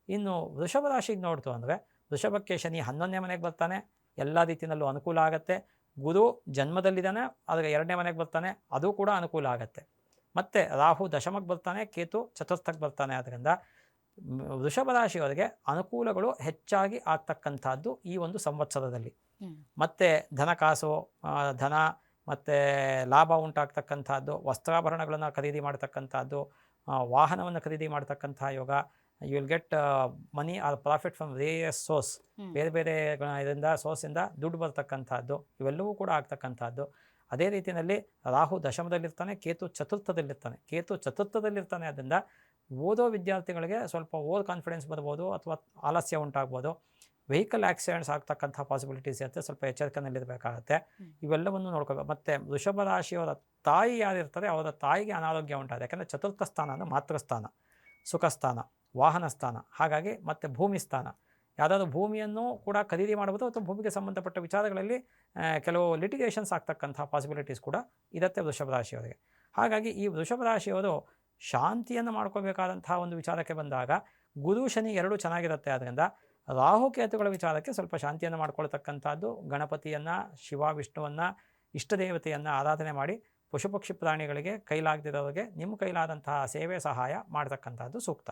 ಇನ್ನು ವೃಷಭ ರಾಶಿಗೆ ನೋಡ್ತು ಅಂದರೆ ವೃಷಭಕ್ಕೆ ಶನಿ 11ನೇ ಮನೆಗೆ ಬರ್ತಾನೆ, ಎಲ್ಲ ರೀತಿಯಲ್ಲೂ ಅನುಕೂಲ ಆಗುತ್ತೆ. ಗುರು ಜನ್ಮದಲ್ಲಿದ್ದಾನೆ, ಆದರೆ 2ನೇ ಮನೆಗೆ ಬರ್ತಾನೆ, ಅದು ಕೂಡ ಅನುಕೂಲ ಆಗುತ್ತೆ. ಮತ್ತು ರಾಹು ದಶಮಕ್ಕೆ ಬರ್ತಾನೆ, ಕೇತು ಚತುರ್ಥಕ್ಕೆ ಬರ್ತಾನೆ. ಆದ್ದರಿಂದ ವೃಷಭ ರಾಶಿಯವರಿಗೆ ಅನುಕೂಲಗಳು ಹೆಚ್ಚಾಗಿ ಆಗ್ತಕ್ಕಂಥದ್ದು ಈ ಒಂದು ಸಂವತ್ಸರದಲ್ಲಿ. ಮತ್ತು ಧನಕಾಸು, ಧನ ಮತ್ತು ಲಾಭ ಉಂಟಾಗ್ತಕ್ಕಂಥದ್ದು, ವಸ್ತ್ರಾಭರಣಗಳನ್ನು ಖರೀದಿ ಮಾಡ್ತಕ್ಕಂಥದ್ದು, ವಾಹನವನ್ನು ಖರೀದಿ ಮಾಡ್ತಕ್ಕಂಥ ಯೋಗ. You will get money or profit from various source, ಬೇರೆ ಬೇರೆ ಇದರಿಂದ ಸೋರ್ಸಿಂದ ದುಡ್ಡು ಬರ್ತಕ್ಕಂಥದ್ದು, ಇವೆಲ್ಲವೂ ಕೂಡ ಆಗ್ತಕ್ಕಂಥದ್ದು. ಅದೇ ರೀತಿಯಲ್ಲಿ ರಾಹು ದಶಮದಲ್ಲಿರ್ತಾನೆ, ಕೇತು ಚತುರ್ಥದಲ್ಲಿರ್ತಾನೆ. ಕೇತು ಚತುರ್ಥದಲ್ಲಿರ್ತಾನೆ, ಅದರಿಂದ ಓದೋ ವಿದ್ಯಾರ್ಥಿಗಳಿಗೆ ಸ್ವಲ್ಪ ಓವರ್ ಕಾನ್ಫಿಡೆನ್ಸ್ ಬರ್ಬೋದು, ಅಥವಾ ಆಲಸ್ಯ ಉಂಟಾಗ್ಬೋದು. ವೆಹಿಕಲ್ ಆಕ್ಸಿಡೆಂಟ್ಸ್ ಆಗ್ತಕ್ಕಂಥ ಪಾಸಿಬಿಲಿಟೀಸ್ ಇರುತ್ತೆ, ಸ್ವಲ್ಪ ಎಚ್ಚರಿಕೆಯಲ್ಲಿರಬೇಕಾಗತ್ತೆ. ಇವೆಲ್ಲವನ್ನು ನೋಡ್ಕೋಬೇಕು. ಮತ್ತು ವೃಷಭ ರಾಶಿಯವರ ತಾಯಿ ಯಾರಿರ್ತಾರೆ ಅವರ ತಾಯಿಗೆ ಅನಾರೋಗ್ಯ ಉಂಟಾಗಿದೆ. ಯಾಕಂದರೆ ಚತುರ್ಥ ಸ್ಥಾನ ಅಂದರೆ ಮಾತೃಸ್ಥಾನ, ಸುಖಸ್ಥಾನ, ವಾಹನ ಸ್ಥಾನ. ಹಾಗಾಗಿ ಮತ್ತು ಭೂಮಿ ಸ್ಥಾನ, ಯಾವುದಾದ್ರೂ ಭೂಮಿಯನ್ನು ಕೂಡ ಖರೀದಿ ಮಾಡ್ಬೋದು, ಅಥವಾ ಭೂಮಿಗೆ ಸಂಬಂಧಪಟ್ಟ ವಿಚಾರಗಳಲ್ಲಿ ಕೆಲವು ಲಿಟಿಗೇಷನ್ಸ್ ಆಗ್ತಕ್ಕಂಥ ಪಾಸಿಬಿಲಿಟೀಸ್ ಕೂಡ ಇರುತ್ತೆ ವೃಷಭ ರಾಶಿಯವರಿಗೆ. ಹಾಗಾಗಿ ಈ ವೃಷಭ ರಾಶಿಯವರು ಶಾಂತಿಯನ್ನು ಮಾಡ್ಕೋಬೇಕಾದಂತಹ ಒಂದು ವಿಚಾರಕ್ಕೆ ಬಂದಾಗ ಗುರು ಶನಿ ಎರಡೂ ಚೆನ್ನಾಗಿರುತ್ತೆ. ಆದ್ದರಿಂದ ರಾಹುಕೇತುಗಳ ವಿಚಾರಕ್ಕೆ ಸ್ವಲ್ಪ ಶಾಂತಿಯನ್ನು ಮಾಡ್ಕೊಳ್ತಕ್ಕಂಥದ್ದು, ಗಣಪತಿಯನ್ನು, ಶಿವ ವಿಷ್ಣುವನ್ನು, ಇಷ್ಟದೇವತೆಯನ್ನು ಆರಾಧನೆ ಮಾಡಿ ಪಶು ಪಕ್ಷಿ ಪ್ರಾಣಿಗಳಿಗೆ ಕೈಲಾಗದಿರೋರಿಗೆ ನಿಮ್ಮ ಕೈಲಾದಂತಹ ಸೇವೆ ಸಹಾಯ ಮಾಡ್ತಕ್ಕಂಥದ್ದು ಸೂಕ್ತ.